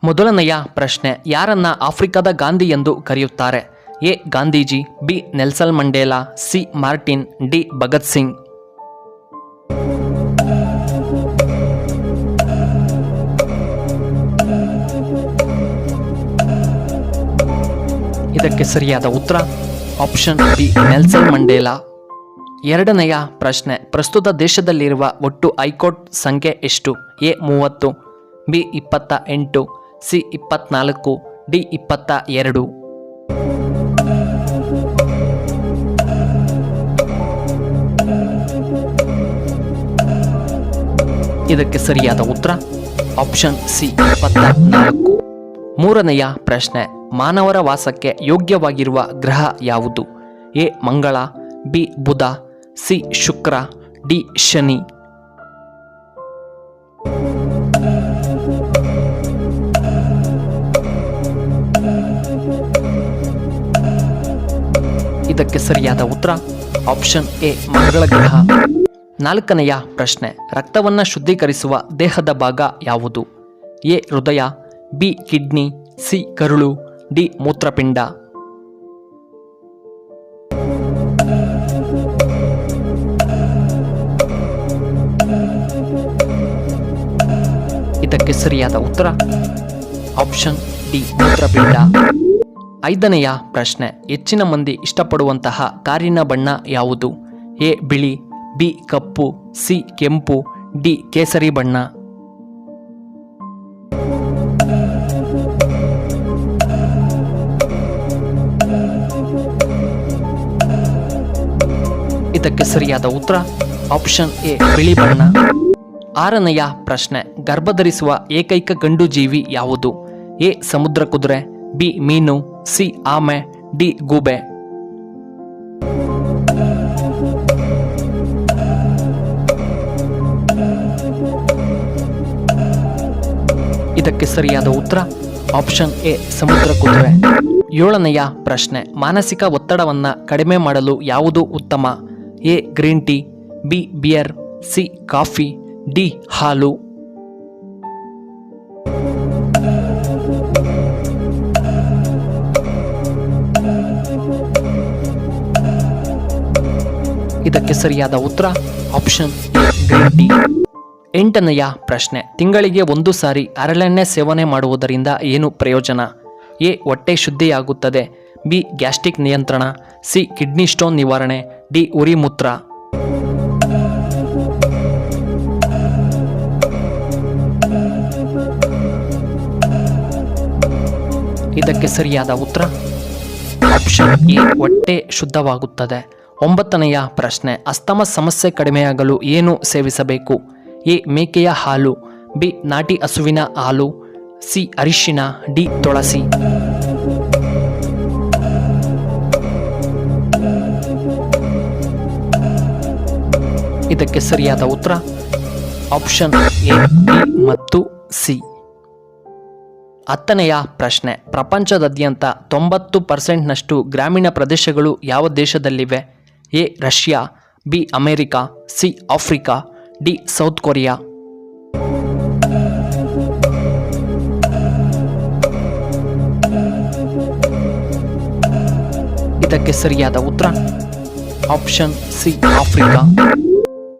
ಮೊದಲನೆಯ ಪ್ರಶ್ನೆ, ಯಾರನ್ನ ಆಫ್ರಿಕಾದ ಗಾಂಧಿ ಎಂದು ಕರೆಯುತ್ತಾರೆ? A Gandhiji, B Nelson Mandela, C Martin, D Bhagat Singh. ಇದಕ್ಕೆ ಸರಿಯಾದ ಉತ್ತರ ಆಪ್ಷನ್ ಬಿ ನೆಲ್ಸನ್ ಮಂಡೇಲಾ. ಎರಡನೆಯ ಪ್ರಶ್ನೆ, ಪ್ರಸ್ತುತ ದೇಶದಲ್ಲಿರುವ ಒಟ್ಟು ಹೈಕೋರ್ಟ್ ಸಂಖ್ಯೆ ಎಷ್ಟು? A 30, B 28, C 24, D 22. ಇದಕ್ಕೆ ಸರಿಯಾದ ಉತ್ತರ ಆಪ್ಷನ್ ಸಿ 24. ಮೂರನೆಯ ಪ್ರಶ್ನೆ, ಮಾನವರ ವಾಸಕ್ಕೆ ಯೋಗ್ಯವಾಗಿರುವ ಗ್ರಹ ಯಾವುದು? ಎ ಮಂಗಳ, ಬಿ ಬುಧ, ಸಿ ಶುಕ್ರ, ಡಿ ಶನಿ. ಇದಕ್ಕೆ ಸರಿಯಾದ ಉತ್ತರ ಆಪ್ಷನ್ ಎ ಮಂಗಳ ಗ್ರಹ. ನಾಲ್ಕನೆಯ ಪ್ರಶ್ನೆ, ರಕ್ತವನ್ನು ಶುದ್ಧೀಕರಿಸುವ ದೇಹದ ಭಾಗ ಯಾವುದು? ಎ ಹೃದಯ, ಬಿ ಕಿಡ್ನಿ, ಸಿ ಕರುಳು, ಡಿ ಮೂತ್ರಪಿಂಡ. ಇದಕ್ಕೆ ಸರಿಯಾದ ಉತ್ತರ ಆಪ್ಷನ್ ಡಿ ಮೂತ್ರಪಿಂಡ. ಐದನೆಯ ಪ್ರಶ್ನೆ, ಹೆಚ್ಚಿನ ಮಂದಿ ಇಷ್ಟಪಡುವಂತಹ ಕಾರಿನ ಬಣ್ಣ ಯಾವುದು? ಎ ಬಿಳಿ, ಬಿ ಕಪ್ಪು, ಸಿ ಕೆಂಪು, ಡಿ ಕೇಸರಿ ಬಣ್ಣ. ಇದಕ್ಕೆ ಸರಿಯಾದ ಉತ್ತರ ಆಪ್ಷನ್ ಎ ಬಿಳಿ ಬಣ್ಣ. ಆರನೆಯ ಪ್ರಶ್ನೆ, ಗರ್ಭಧರಿಸುವ ಏಕೈಕ ಗಂಡು ಜೀವಿ ಯಾವುದು? ಎ ಸಮುದ್ರ ಕುದುರೆ, ಬಿ ಮೀನು, ಸಿ ಆಮೆ, ಡಿ ಗೂಬೆ. ಇದಕ್ಕೆ ಸರಿಯಾದ ಉತ್ತರ ಆಪ್ಷನ್ ಎ ಸಮುದ್ರ ಕುದುರೆ. ಏಳನೆಯ ಪ್ರಶ್ನೆ, ಮಾನಸಿಕ ಒತ್ತಡವನ್ನು ಕಡಿಮೆ ಮಾಡಲು ಯಾವುದು ಉತ್ತಮ? A green tea, B beer, C coffee, D ಹಾಲು. ಇದಕ್ಕೆ ಸರಿಯಾದ ಉತ್ತರ ಆಪ್ಷನ್ ಎ ಗ್ರೀನ್ ಟೀ. ಎಂಟನೆಯ ಪ್ರಶ್ನೆ, ತಿಂಗಳಿಗೆ 1 ಸಾರಿ ಹರಳೆಣ್ಣೆ ಸೇವನೆ ಮಾಡುವುದರಿಂದ ಏನು ಪ್ರಯೋಜನ? ಎ ಹೊಟ್ಟೆ ಶುದ್ಧಿಯಾಗುತ್ತದೆ, ಬಿ ಗ್ಯಾಸ್ಟ್ರಿಕ್ ನಿಯಂತ್ರಣ, ಸಿ ಕಿಡ್ನಿ ಸ್ಟೋನ್ ನಿವಾರಣೆ, ಡಿ ಉರಿ ಮೂತ್ರ. ಇದಕ್ಕೆ ಸರಿಯಾದ ಉತ್ತರ ಆಪ್ಷನ್ ಎ ಹೊಟ್ಟೆ ಶುದ್ಧವಾಗುತ್ತದೆ. ಒಂಬತ್ತನೆಯ ಪ್ರಶ್ನೆ, ಅಸ್ತಮ ಸಮಸ್ಯೆ ಕಡಿಮೆಯಾಗಲು ಏನು ಸೇವಿಸಬೇಕು? ಎ ಮೇಕೆಯ ಹಾಲು, ಬಿ ನಾಟಿ ಹಸುವಿನ ಹಾಲು, ಸಿ ಅರಿಶಿನ, ಡಿ ತುಳಸಿ. ಇದಕ್ಕೆ ಸರಿಯಾದ ಉತ್ತರ ಆಪ್ಷನ್ ಎ ಬಿ ಮತ್ತು ಸಿ. ಹತ್ತನೆಯ ಪ್ರಶ್ನೆ, ಪ್ರಪಂಚದಾದ್ಯಂತ 90% ಗ್ರಾಮೀಣ ಪ್ರದೇಶಗಳು ಯಾವ ದೇಶದಲ್ಲಿವೆ? A Russia, B America, C Africa, D South Korea. ಇದಕ್ಕೆ ಸರಿಯಾದ ಉತ್ತರ ಆಪ್ಷನ್ ಸಿ ಆಫ್ರಿಕಾ.